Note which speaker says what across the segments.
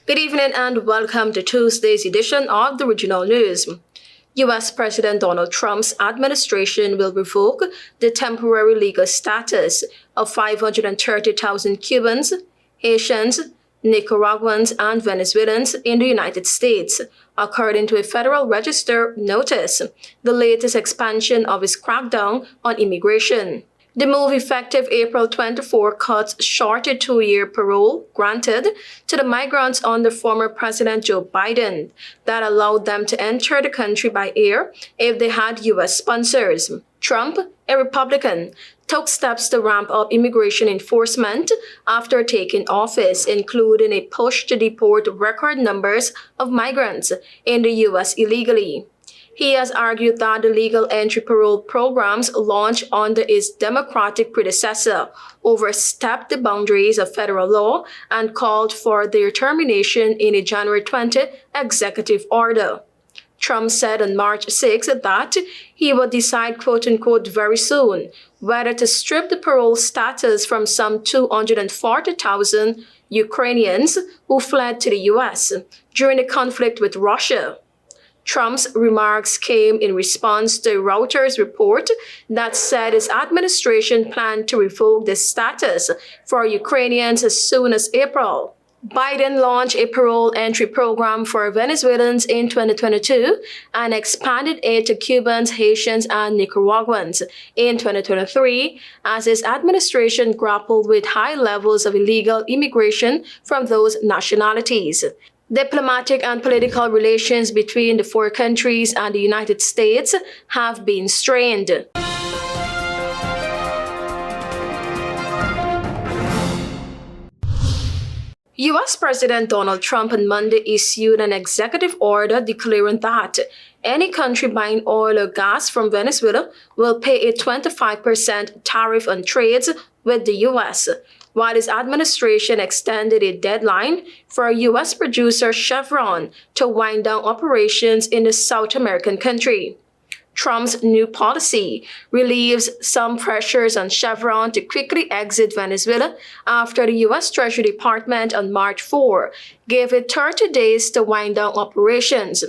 Speaker 1: Good evening and welcome to Tuesday's edition of the Regional News. U.S. President Donald Trump's administration will revoke the temporary legal status of 530,000 Cubans, Haitians, Nicaraguans, and Venezuelans in the United States, according to a Federal Register notice, the latest expansion of its crackdown on immigration. The move, effective April 24, cuts short a 2-year parole granted to the migrants under former President Joe Biden that allowed them to enter the country by air if they had U.S. sponsors. Trump, a Republican, took steps to ramp up immigration enforcement after taking office, including a push to deport record numbers of migrants in the U.S. illegally. He has argued that the legal entry parole programs launched under his Democratic predecessor overstepped the boundaries of federal law and called for their termination in a January 20 executive order. Trump said on March 6 that he would decide, quote-unquote, very soon, whether to strip the parole status from some 240,000 Ukrainians who fled to the U.S. during the conflict with Russia. Trump's remarks came in response to a Reuters report that said his administration planned to revoke the status for Ukrainians as soon as April. Biden launched a parole entry program for Venezuelans in 2022 and expanded it to Cubans, Haitians, and Nicaraguans in 2023 as his administration grappled with high levels of illegal immigration from those nationalities. Diplomatic and political relations between the four countries and the United States have been strained. U.S. President Donald Trump on Monday issued an executive order declaring that any country buying oil or gas from Venezuela will pay a 25% tariff on trades with the U.S., while his administration extended a deadline for U.S. producer Chevron to wind down operations in the South American country. Trump's new policy relieves some pressures on Chevron to quickly exit Venezuela after the U.S. Treasury Department on March 4 gave it 30 days to wind down operations.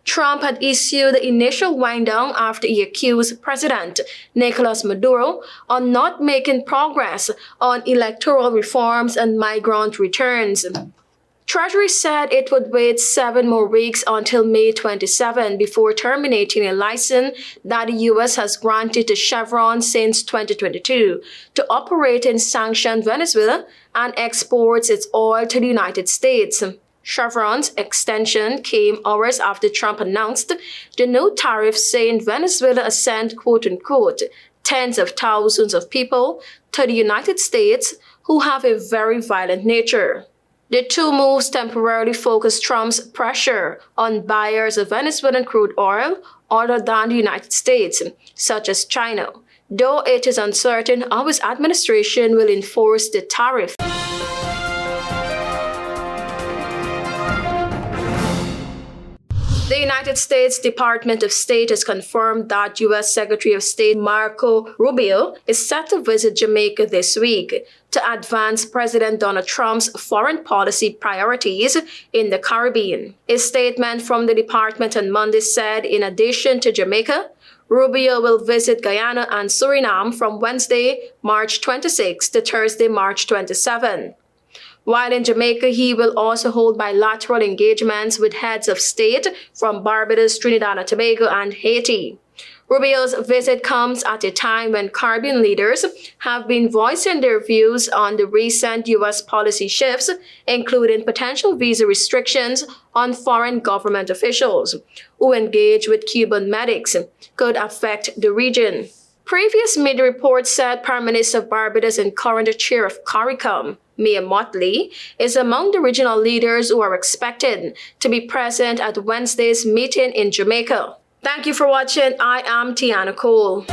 Speaker 1: Trump had issued the initial wind down after he accused President Nicolas Maduro of not making progress on electoral reforms and migrant returns. Treasury said it would wait 7 more weeks until May 27 before terminating a license that the U.S. has granted to Chevron since 2022 to operate in sanctioned Venezuela and exports its oil to the United States. Chevron's extension came hours after Trump announced the new tariff, saying Venezuela has sent, quote-unquote, tens of thousands of people to the United States who have a very violent nature. The two moves temporarily focused Trump's pressure on buyers of Venezuelan crude oil other than the United States, such as China, though it is uncertain how his administration will enforce the tariff. The United States Department of State has confirmed that U.S. Secretary of State Marco Rubio is set to visit Jamaica this week to advance President Donald Trump's foreign policy priorities in the Caribbean. A statement from the department on Monday said, in addition to Jamaica, Rubio will visit Guyana and Suriname from Wednesday, March 26 to Thursday, March 27. While in Jamaica, he will also hold bilateral engagements with heads of state from Barbados, Trinidad and Tobago, and Haiti. Rubio's visit comes at a time when Caribbean leaders have been voicing their views on the recent U.S. policy shifts, including potential visa restrictions on foreign government officials who engage with Cuban medics could affect the region. Previous media reports said Prime Minister of Barbados and current chair of CARICOM, Mia Mottley, is among the regional leaders who are expected to be present at Wednesday's meeting in Jamaica. Thank you for watching. I am Tiana Cole.